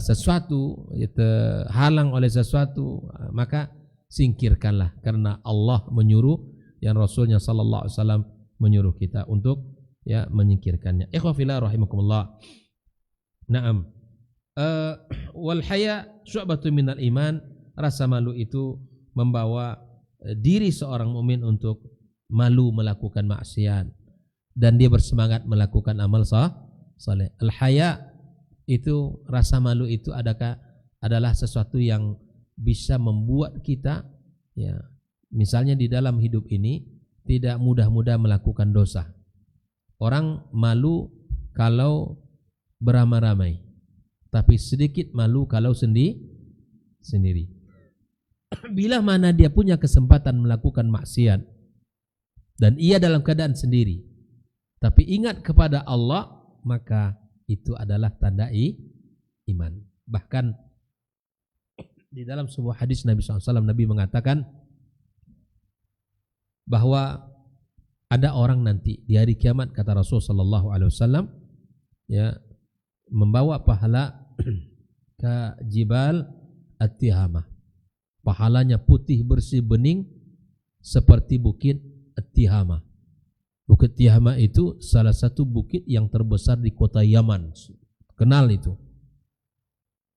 S1: sesuatu, terhalang oleh sesuatu, maka singkirkanlah, karena Allah menyuruh, yang Rasulnya sallallahu alaihi wasallam menyuruh kita untuk menyingkirkannya. Ikhwafillah rahimakumullah. Naam. Wal haya syu'batun minal iman. Rasa malu itu membawa diri seorang mukmin untuk malu melakukan maksiat, dan dia bersemangat melakukan amal saleh. Al haya itu, rasa malu itu adalah sesuatu yang bisa membuat kita, misalnya di dalam hidup ini tidak mudah-mudah melakukan dosa. Orang malu kalau beramai-ramai, tapi sedikit malu kalau sendiri. Bila mana dia punya kesempatan melakukan maksiat dan ia dalam keadaan sendiri, tapi ingat kepada Allah, maka itu adalah tanda iman. Bahkan di dalam sebuah hadis Nabi SAW, Nabi mengatakan bahwa ada orang nanti di hari kiamat, kata Rasul SAW, membawa pahala ke jibal at-tihamah. Pahalanya putih bersih bening seperti bukit at-tihamah. Bukit Tihamah itu salah satu bukit yang terbesar di kota Yaman. Kenal itu.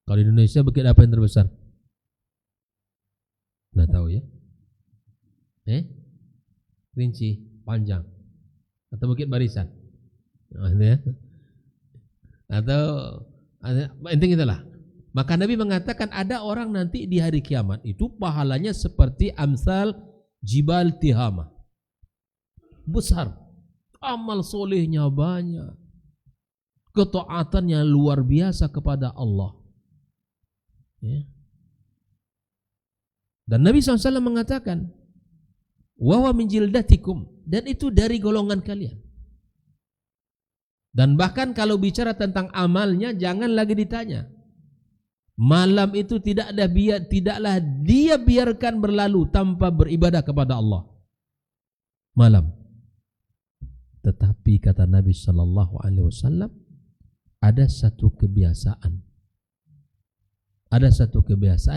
S1: Kalau di Indonesia bukit apa yang terbesar? Nggak tahu ya? Rinci, Panjang, atau Bukit Barisan? Atau intinya itulah. Maka Nabi mengatakan ada orang nanti di hari kiamat itu pahalanya seperti amsal jibal Tihamah. Besar, amal solehnya banyak, ketaatannya luar biasa kepada Allah. Dan Nabi SAW mengatakan, wa min jildatikum, dan itu dari golongan kalian. Dan bahkan kalau bicara tentang amalnya, jangan lagi ditanya. Malam itu tidaklah dia biarkan berlalu tanpa beribadah kepada Allah. Malam. Tetapi kata Nabi sallallahu alaihi wasallam, ada satu kebiasaan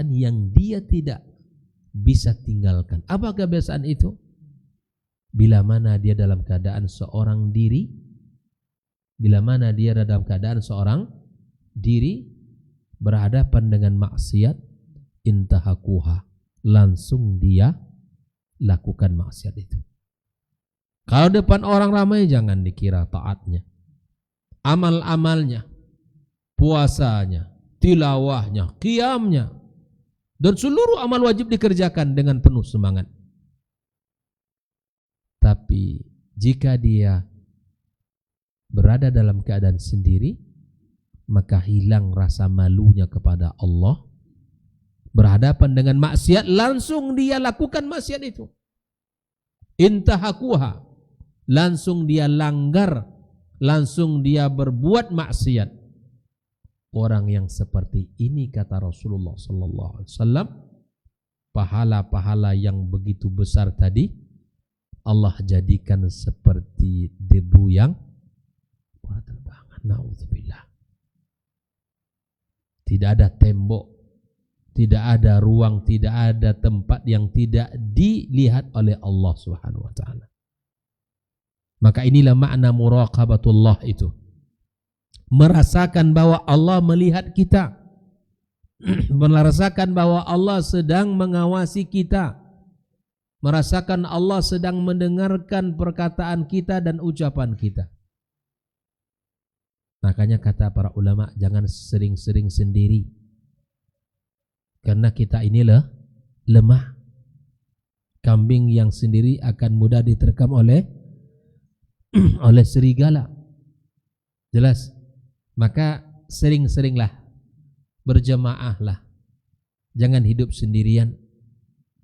S1: yang dia tidak bisa tinggalkan. Apa kebiasaan itu? Bila mana dia dalam keadaan seorang diri, berhadapan dengan maksiat, intahakuha, langsung dia lakukan maksiat itu. Kalau depan orang ramai, jangan dikira taatnya, amal-amalnya, puasanya, tilawahnya, qiyamnya, dan seluruh amal wajib dikerjakan dengan penuh semangat. Tapi jika dia berada dalam keadaan sendiri, maka hilang rasa malunya kepada Allah, berhadapan dengan maksiat, langsung dia lakukan maksiat itu. Intahakuha, langsung dia langgar, langsung dia berbuat maksiat. Orang yang seperti ini, kata Rasulullah sallallahu alaihi wasallam, pahala-pahala yang begitu besar tadi Allah jadikan seperti debu yang berterbangan. Nauzubillah. Tidak ada tembok, tidak ada ruang, tidak ada tempat yang tidak dilihat oleh Allah Subhanahu wa taala. Maka inilah makna muraqabatullah itu. Merasakan bahwa Allah melihat kita. Merasakan bahwa Allah sedang mengawasi kita. Merasakan Allah sedang mendengarkan perkataan kita dan ucapan kita. Makanya kata para ulama, jangan sering-sering sendiri. Karena kita inilah lemah. Kambing yang sendiri akan mudah diterkam oleh serigala. Jelas? Maka sering-seringlah, berjamaahlah. Jangan hidup sendirian.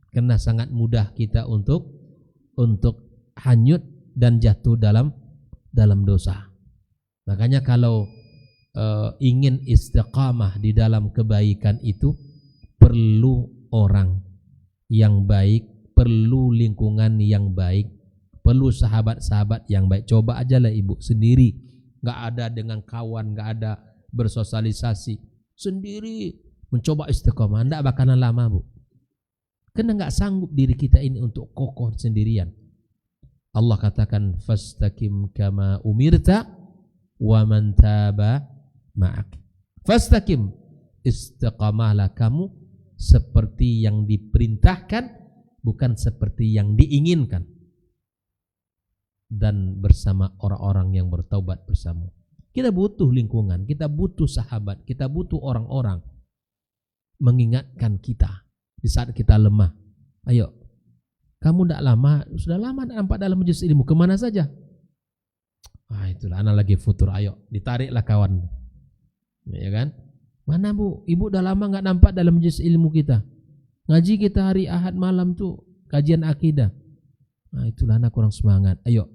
S1: Karena sangat mudah kita untuk hanyut dan jatuh dalam dosa. Makanya kalau ingin istiqamah di dalam kebaikan itu, perlu orang yang baik, perlu lingkungan yang baik, perlu sahabat-sahabat yang baik. Coba aja lah ibu sendiri, nggak ada dengan kawan, nggak ada bersosialisasi, sendiri mencoba istiqamah, nggak bakalan lama bu. Karena nggak sanggup diri kita ini untuk kokoh sendirian. Allah katakan fastaqim kama umirta wa man taba ma'ak. Fastaqim, istiqamahlah kamu seperti yang diperintahkan, bukan seperti yang diinginkan. Dan bersama orang-orang yang bertaubat bersama. Kita butuh lingkungan, kita butuh sahabat, kita butuh orang-orang mengingatkan kita di saat kita lemah. Ayo, kamu tidak lama, sudah lama tidak nampak dalam majelis ilmu, kemana saja? Itulah anak lagi futur, ayo ditariklah kawan, ya kan? Mana bu, ibu udah lama nggak nampak dalam majelis ilmu kita. Ngaji kita hari Ahad malam tuh kajian akidah. Itulah anak kurang semangat. Ayo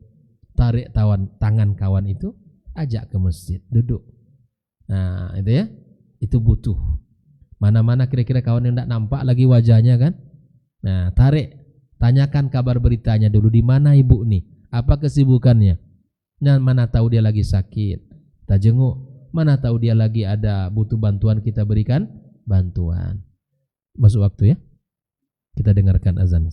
S1: tarik tangan kawan itu, ajak ke masjid, duduk. Itu ya, itu butuh. Mana-mana kira-kira kawan yang tidak nampak lagi wajahnya kan? Tarik, tanyakan kabar beritanya dulu, di mana ibu nih? Apa kesibukannya? Mana tahu dia lagi sakit, kita jenguk. Mana tahu dia lagi ada butuh bantuan, kita berikan bantuan. Masuk waktu ya, kita dengarkan azan.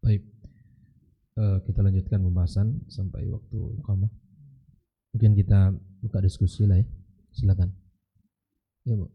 S1: Baik, kita lanjutkan pembahasan sampai waktu iqamah. Mungkin kita buka diskusi lah ya. Silakan. Ya, Bu.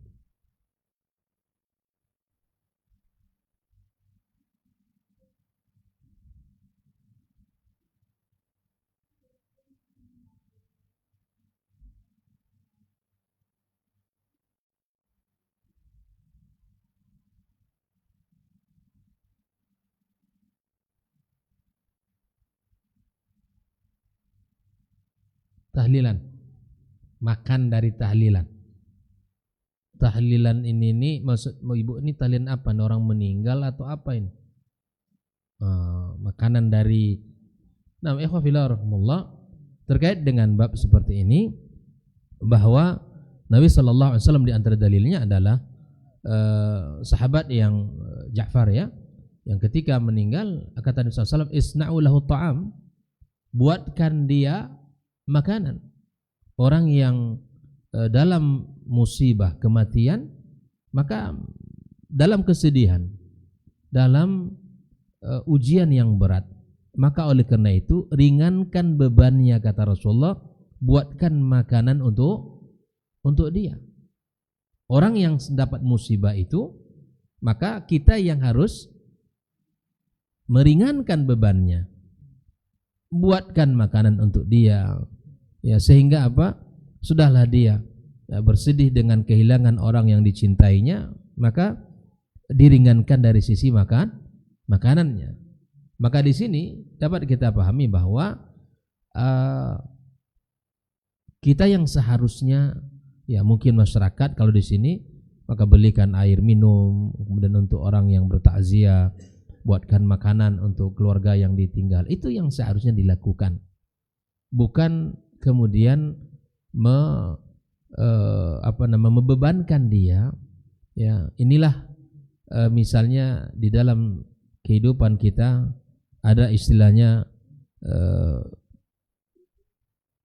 S1: Tahlilan, makan dari tahlilan. Tahlilan ini maksud ibu ini tahlilan apa? Orang meninggal atau apa ini? Makanan dari. Nah, ikhwah fillah rahimahullah, terkait dengan bab seperti ini, bahwa Nabi sallallahu alaihi wasallam di antara dalilnya adalah sahabat yang Ja'far ya, yang ketika meninggal kata Nabi sallallahu alaihi wasallam, isna'u lahu ta'am, buatkan dia makanan. Orang yang dalam musibah kematian, maka dalam kesedihan, dalam ujian yang berat, maka oleh karena itu ringankan bebannya kata Rasulullah, buatkan makanan untuk dia. Orang yang dapat musibah itu maka kita yang harus meringankan bebannya, buatkan makanan untuk dia, ya, sehingga apa? Sudahlah dia bersedih dengan kehilangan orang yang dicintainya, maka diringankan dari sisi makanannya. Maka di sini dapat kita pahami bahwa kita yang seharusnya, ya mungkin masyarakat kalau di sini, maka belikan air minum, kemudian untuk orang yang bertakziah, buatkan makanan untuk keluarga yang ditinggal. Itu yang seharusnya dilakukan, bukan kemudian membebankan dia. Ya, inilah misalnya di dalam kehidupan kita ada istilahnya,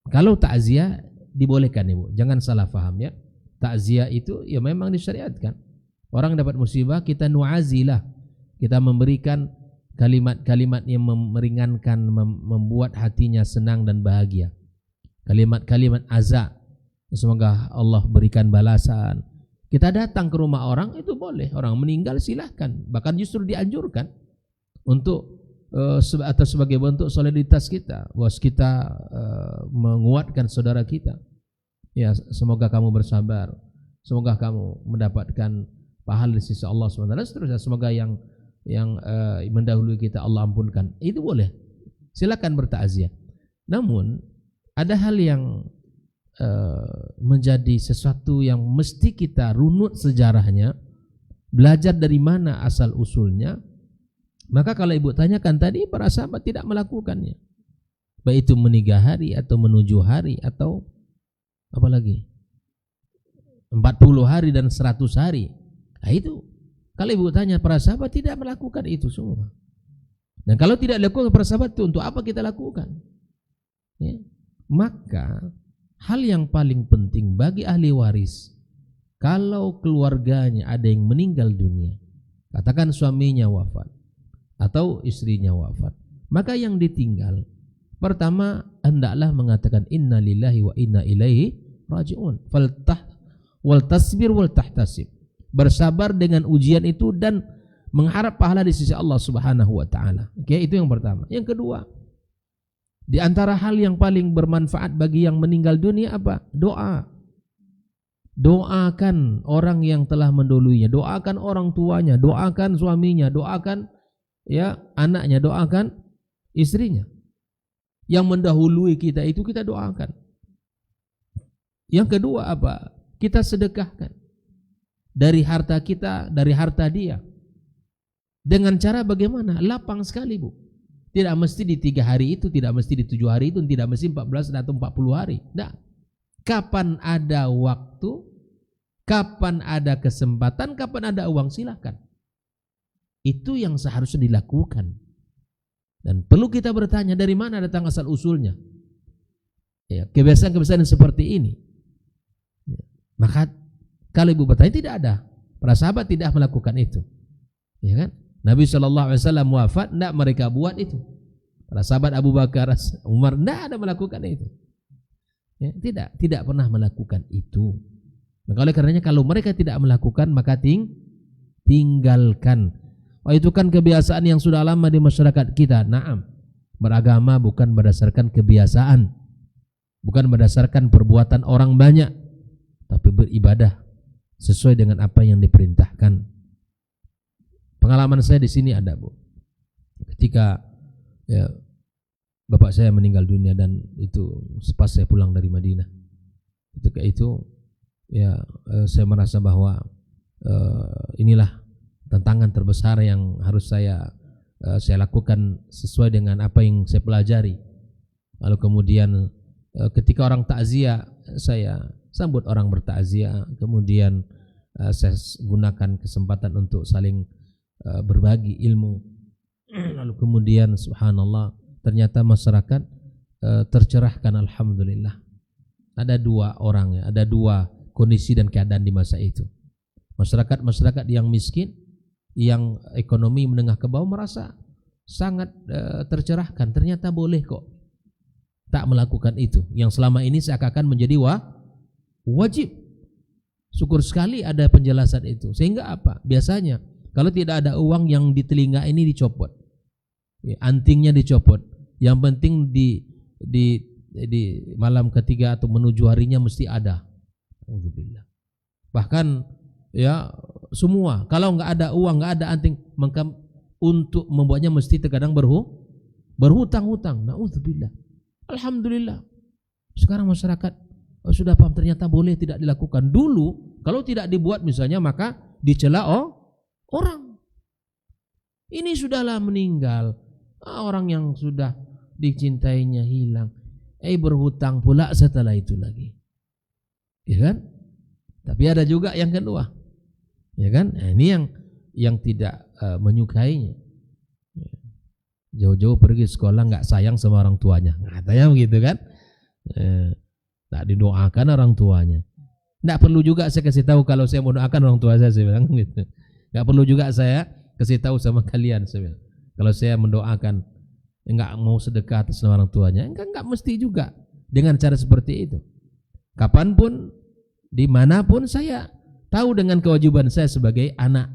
S1: kalau takziah dibolehkan, Ibu, jangan salah paham ya. Takziah itu ya memang disyariatkan. Orang dapat musibah, kita nuazilah, kita memberikan kalimat-kalimat yang meringankan, membuat hatinya senang dan bahagia. Kalimat-kalimat azza, semoga Allah berikan balasan. Kita datang ke rumah orang, itu boleh. Orang meninggal silahkan, bahkan justru dianjurkan untuk atau sebagai bentuk solidaritas kita, bahwa kita menguatkan saudara kita. Ya, semoga kamu bersabar, semoga kamu mendapatkan pahala di sisi Allah SWT, seterusnya, semoga yang mendahului kita Allah ampunkan. Itu boleh, silakan bertakziah. Namun ada hal yang menjadi sesuatu yang mesti kita runut sejarahnya, belajar dari mana asal usulnya. Maka kalau Ibu tanyakan tadi, para sahabat tidak melakukannya, baik itu meniga hari atau menuju hari atau apalagi 40 hari dan 100 hari. Nah itu kalau Ibu tanya, para sahabat tidak melakukan itu semua. Dan kalau tidak dilakukan para sahabat itu, untuk apa kita lakukan? Ya. Maka hal yang paling penting bagi ahli waris, kalau keluarganya ada yang meninggal dunia, katakan suaminya wafat atau istrinya wafat, maka yang ditinggal pertama hendaklah mengatakan inna lillahi wa inna ilaihi raji'un, wal tasbir wal tahtasib, bersabar dengan ujian itu dan mengharap pahala di sisi Allah Subhanahu wa taala. Oke, itu yang pertama. Yang kedua, di antara hal yang paling bermanfaat bagi yang meninggal dunia apa? Doa. Doakan orang yang telah mendahuluinya, doakan orang tuanya, doakan suaminya, doakan ya anaknya, doakan istrinya. Yang mendahului kita itu kita doakan. Yang kedua apa? Kita sedekahkan dari harta kita, dari harta dia. Dengan cara bagaimana? Lapang sekali, Bu. Tidak mesti di 3 hari itu, tidak mesti di 7 hari itu, tidak mesti 14 atau 40 hari. Tidak. Kapan ada waktu, kapan ada kesempatan, kapan ada uang, silahkan. Itu yang seharusnya dilakukan. Dan perlu kita bertanya, dari mana datang asal usulnya? Ya, kebiasaan-kebiasaan seperti ini. Ya. Maka kalau Ibu bertanya, tidak ada. Para sahabat tidak melakukan itu. Ya kan? Nabi SAW wafat, tidak mereka buat itu. Para sahabat Abu Bakar, Umar, tidak ada melakukan itu. Ya, tidak pernah melakukan itu. Maka oleh karenanya kalau mereka tidak melakukan, maka tinggalkan. Oh, itu kan kebiasaan yang sudah lama di masyarakat kita. Naam, beragama bukan berdasarkan kebiasaan, bukan berdasarkan perbuatan orang banyak, tapi beribadah sesuai dengan apa yang diperintahkan. Pengalaman saya di sini ada, Bu. Ketika ya, bapak saya meninggal dunia, dan itu pas saya pulang dari Madinah. Ketika itu ya saya merasa bahwa inilah tantangan terbesar yang harus saya lakukan sesuai dengan apa yang saya pelajari. Lalu kemudian ketika orang takziah, saya sambut orang bertakziah. Kemudian saya gunakan kesempatan untuk saling berbagi ilmu. Lalu kemudian subhanallah, ternyata masyarakat tercerahkan, alhamdulillah. Ada 2 orang ya, ada 2 kondisi dan keadaan di masa itu. Masyarakat yang miskin, yang ekonomi menengah ke bawah merasa sangat tercerahkan. Ternyata boleh kok tak melakukan itu yang selama ini seakan-akan menjadi wajib. Syukur sekali ada penjelasan itu. Sehingga apa? Biasanya Kalau tidak ada uang, yang di telinga ini dicopot, ya, antingnya dicopot. Yang penting di malam ketiga atau menuju harinya mesti ada. Alhamdulillah. Bahkan ya semua, kalau nggak ada uang, nggak ada anting, maka untuk membuatnya mesti terkadang berhutang-hutang. Nauzubillah. Alhamdulillah. Sekarang masyarakat sudah paham, ternyata boleh tidak dilakukan. Dulu kalau tidak dibuat misalnya, maka dicela orang. Ini sudahlah meninggal, orang yang sudah dicintainya hilang, berhutang pula setelah itu lagi, ya kan? Tapi ada juga yang kedua, ya kan? Nah, ini yang tidak menyukainya. Jauh-jauh pergi sekolah nggak sayang sama orang tuanya, katanya begitu kan? Tak didoakan orang tuanya. Nggak perlu juga saya kasih tahu kalau saya mau doakan orang tua saya bilang gitu. Nggak perlu juga saya kasih tahu sama kalian, saya bilang. Kalau saya mendoakan, nggak mau sedekah atas nama orang tuanya, enggak mesti juga dengan cara seperti itu. Kapanpun, dimanapun, saya tahu dengan kewajiban saya sebagai anak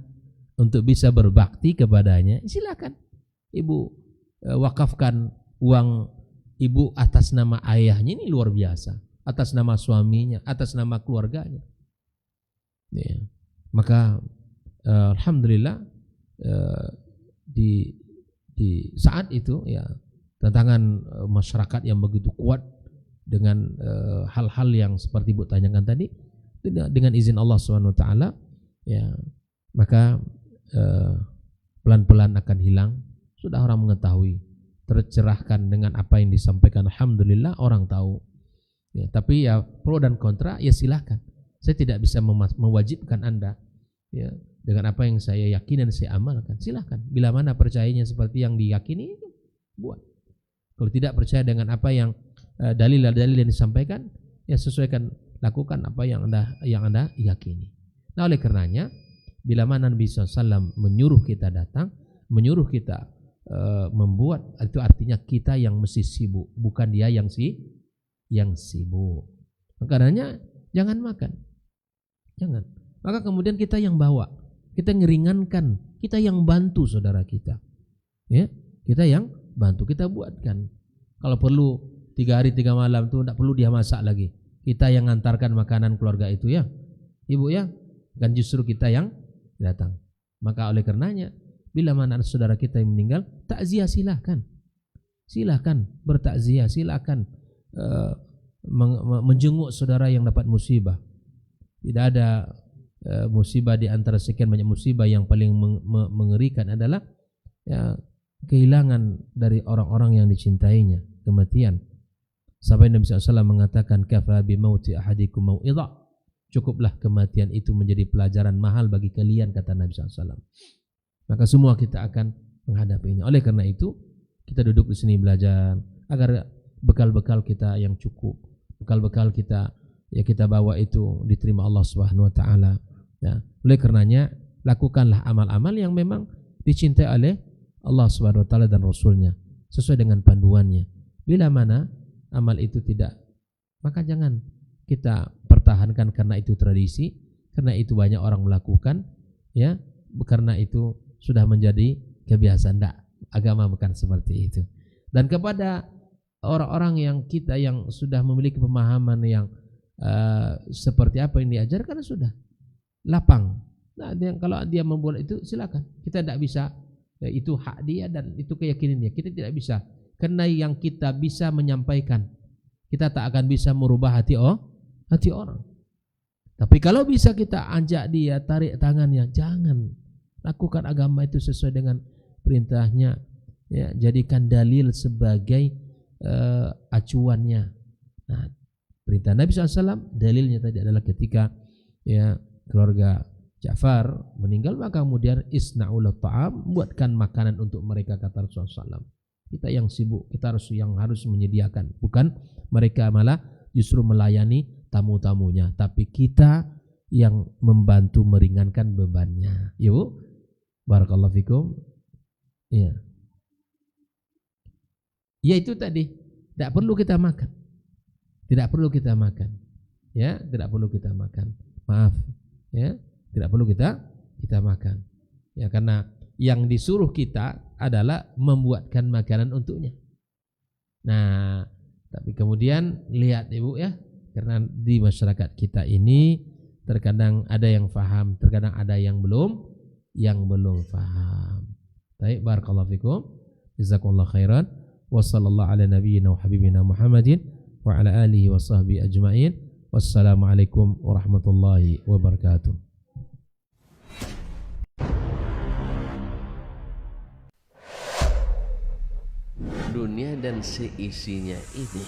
S1: untuk bisa berbakti kepadanya. Silakan ibu wakafkan uang ibu atas nama ayahnya, ini luar biasa, atas nama suaminya, atas nama keluarganya. Ya. Maka alhamdulillah di saat itu ya, tantangan masyarakat yang begitu kuat dengan hal-hal yang seperti Ibu tanyakan tadi, dengan izin Allah SWT ya, maka pelan-pelan akan hilang. Sudah orang mengetahui, tercerahkan dengan apa yang disampaikan, alhamdulillah orang tahu ya. Tapi ya pro dan kontra ya silahkan, saya tidak bisa mewajibkan Anda ya, dengan apa yang saya yakin dan saya amalkan. Silahkan, bila mana percayanya seperti yang diyakini, buat. Kalau tidak percaya dengan apa yang dalil-dalil yang disampaikan, ya sesuaikan, lakukan apa yang anda yakini. Nah, oleh karenanya, bila mana Nabi SAW menyuruh kita datang, menyuruh kita membuat, itu artinya kita yang mesti sibuk, bukan dia yang sibuk. Makanya jangan makan, jangan. Maka kemudian kita yang bawa, kita ngeringankan, kita yang bantu saudara kita, ya, kita yang bantu, kita buatkan. Kalau perlu 3 hari 3 malam tuh tidak perlu dia masak lagi, kita yang ngantarkan makanan keluarga itu ya, ibu ya, kan justru kita yang datang. Maka oleh karenanya, bila mana saudara kita yang meninggal, takziah silahkan bertakziah, silahkan menjenguk saudara yang dapat musibah. Tidak ada musibah di antara sekian banyak musibah, yang paling mengerikan adalah ya, kehilangan dari orang-orang yang dicintainya, kematian. Sampai Nabi SAW mengatakan, kafa bi mauti ahadikum mau'idha, cukuplah kematian itu menjadi pelajaran mahal bagi kalian, kata Nabi SAW. Maka semua kita akan menghadapinya. Oleh karena itu, kita duduk di sini belajar agar bekal-bekal kita yang cukup, bekal-bekal kita ya kita bawa itu diterima Allah Subhanahu wa taala. Ya. Oleh karenanya, lakukanlah amal-amal yang memang dicintai oleh Allah Subhanahu wa taala dan Rasulnya, sesuai dengan panduannya. Bila mana amal itu tidak, maka jangan kita pertahankan karena itu tradisi, karena itu banyak orang melakukan, ya, karena itu sudah menjadi kebiasaan. Tidak, agama bukan seperti itu. Dan kepada orang-orang yang kita yang sudah memiliki pemahaman yang seperti apa yang diajarkan, sudah lapang. Nah, kalau dia membuat itu silakan. Kita tidak bisa, ya, itu hak dia dan itu keyakinan dia. Kita tidak bisa. Karena yang kita bisa menyampaikan, kita tak akan bisa merubah hati orang. Tapi kalau bisa kita ajak dia, tarik tangannya, jangan. Lakukan agama itu sesuai dengan perintahnya, ya, jadikan dalil sebagai acuannya. Nah, perintah Nabi SAW, dalilnya tadi adalah ketika ya keluarga Ja'far meninggal, maka kemudian isna'ul ta'am, buatkan makanan untuk mereka, kata Rasulullah SAW. Kita yang sibuk, kita harus menyediakan, bukan mereka malah justru melayani tamu-tamunya, tapi kita yang membantu meringankan bebannya. Yuk, barakallahu fikum. Ya. Ya itu tadi, tidak perlu kita makan. Tidak perlu kita makan. Ya, tidak perlu kita makan. Maaf, ya, tidak perlu kita makan. Ya, karena yang disuruh kita adalah membuatkan makanan untuknya. Nah, tapi kemudian lihat Ibu ya, karena di masyarakat kita ini terkadang ada yang faham, terkadang ada yang belum faham. Baik, barakallahu fikum. Jazakumullah khairan. Wa sallallahu ala nabiyyina wa habibina Muhammadin wa ala alihi wa sahbihi ajma'in. Wassalamualaikum warahmatullahi wabarakatuh.
S2: Dunia dan seisinya ini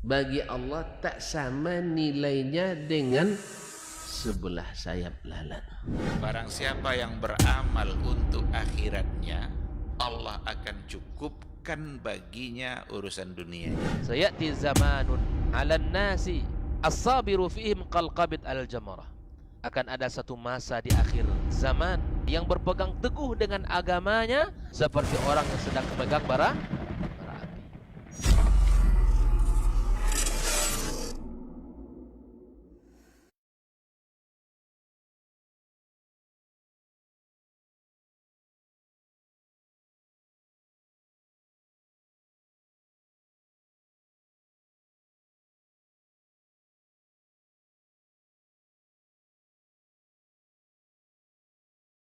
S2: bagi Allah tak sama nilainya dengan sebelah sayap lalat.
S3: Barang siapa yang beramal untuk akhiratnya, Allah akan cukupkan baginya urusan dunia.
S4: Sayati zamanun 'alan nasi as-sabiru fihim qalqabit al-jamarah. Akan ada satu masa di akhir zaman yang berpegang teguh dengan agamanya seperti orang yang sedang memegang bara